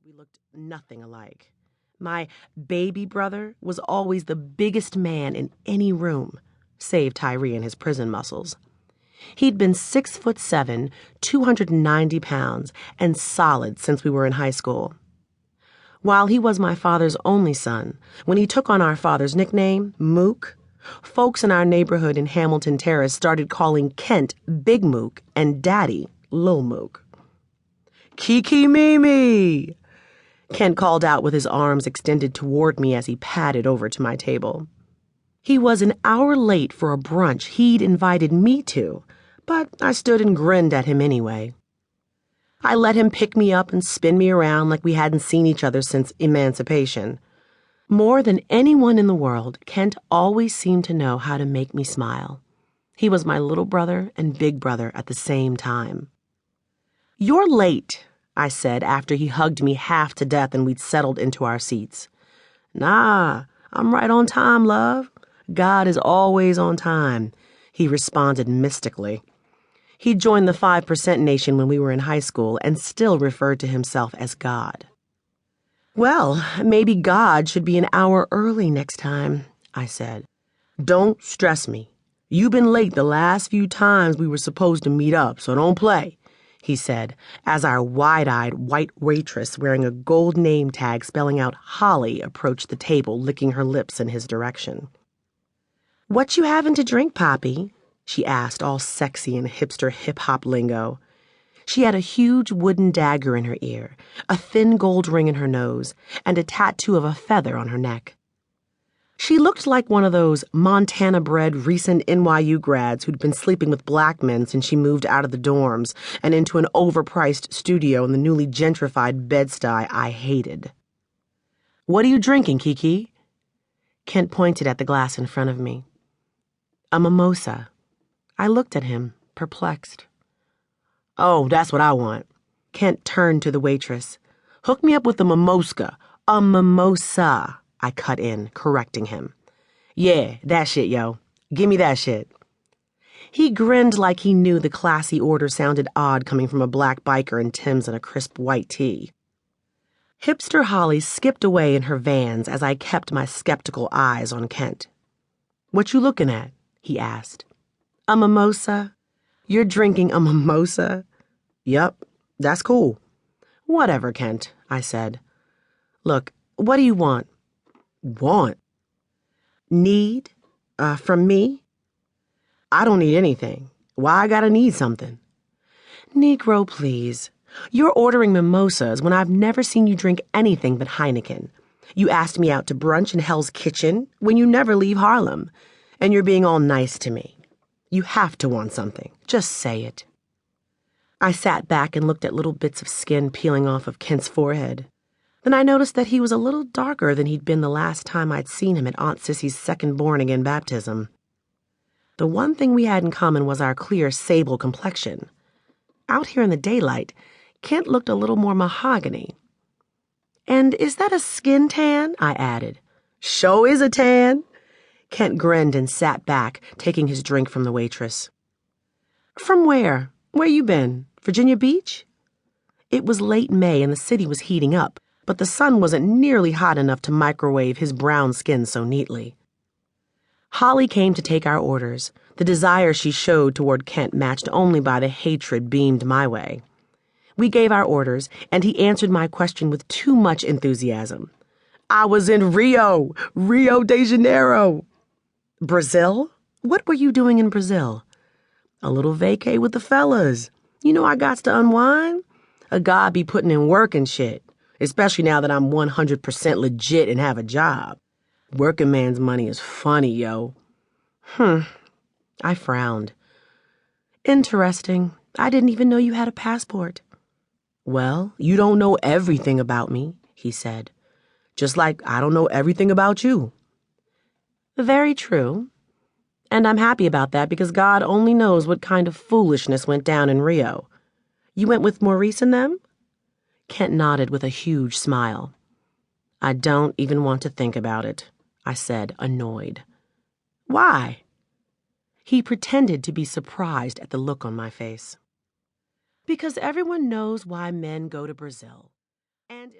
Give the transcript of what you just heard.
we looked nothing alike. My baby brother was always the biggest man in any room, save Tyree and his prison muscles. He'd been 6'7", 290 pounds, and solid since we were in high school. While he was my father's only son, when he took on our father's nickname, Mook, folks in our neighborhood in Hamilton Terrace started calling Kent Big Mook and Daddy Lil Mook. "Kiki Mimi!" Kent called out with his arms extended toward me as he padded over to my table. He was an hour late for a brunch he'd invited me to, but I stood and grinned at him anyway. I let him pick me up and spin me around like we hadn't seen each other since emancipation. More than anyone in the world, Kent always seemed to know how to make me smile. He was my little brother and big brother at the same time. "You're late," I said after he hugged me half to death and we'd settled into our seats. "Nah, I'm right on time, love. God is always on time," he responded mystically. He joined the 5% Nation when we were in high school and still referred to himself as God. "Well, maybe God should be an hour early next time," I said. "Don't stress me. You've been late the last few times we were supposed to meet up, so don't play," he said, as our wide-eyed white waitress wearing a gold name tag spelling out Holly approached the table, licking her lips in his direction. "What you having to drink, Poppy?" she asked, all sexy in hipster hip-hop lingo. She had a huge wooden dagger in her ear, a thin gold ring in her nose, and a tattoo of a feather on her neck. She looked like one of those Montana-bred recent NYU grads who'd been sleeping with black men since she moved out of the dorms and into an overpriced studio in the newly gentrified Bed-Stuy I hated. "What are you drinking, Kiki?" Kent pointed at the glass in front of me. "A mimosa." I looked at him, perplexed. "Oh, that's what I want." Kent turned to the waitress. "Hook me up with a mimosa." "A mimosa," I cut in, correcting him. "Yeah, that shit, yo. Give me that shit." He grinned like he knew the classy order sounded odd coming from a black biker in Tim's and a crisp white tee. Hipster Holly skipped away in her Vans as I kept my skeptical eyes on Kent. "What you looking at?" he asked. "A mimosa." "You're drinking a mimosa?" "Yup, that's cool." "Whatever, Kent," I said. "Look, what do you want?" "Want?" "Need? From me?" "I don't need anything. Why I gotta need something?" "Negro, please. You're ordering mimosas when I've never seen you drink anything but Heineken. You asked me out to brunch in Hell's Kitchen when you never leave Harlem. And you're being all nice to me. You have to want something. Just say it." I sat back and looked at little bits of skin peeling off of Kent's forehead. Then I noticed that he was a little darker than he'd been the last time I'd seen him at Aunt Sissy's second born-again baptism. The one thing we had in common was our clear sable complexion. Out here in the daylight, Kent looked a little more mahogany. "And is that a skin tan?" I added. "Sure is a tan." Kent grinned and sat back, taking his drink from the waitress. "From where? Where you been? Virginia Beach?" It was late May and the city was heating up, but the sun wasn't nearly hot enough to microwave his brown skin so neatly. Holly came to take our orders. The desire she showed toward Kent matched only by the hatred beamed my way. We gave our orders, and he answered my question with too much enthusiasm. "I was in Rio de Janeiro." "Brazil? What were you doing in Brazil?" "A little vacay with the fellas. You know I gots to unwind. A guy be putting in work and shit, especially now that I'm 100% legit and have a job. Working man's money is funny, yo." I frowned. "Interesting. I didn't even know you had a passport." "Well, you don't know everything about me," he said. "Just like I don't know everything about you." "Very true. And I'm happy about that because God only knows what kind of foolishness went down in Rio. You went with Maurice and them?" Kent nodded with a huge smile. "I don't even want to think about it," I said, annoyed. "Why?" He pretended to be surprised at the look on my face. "Because everyone knows why men go to Brazil. And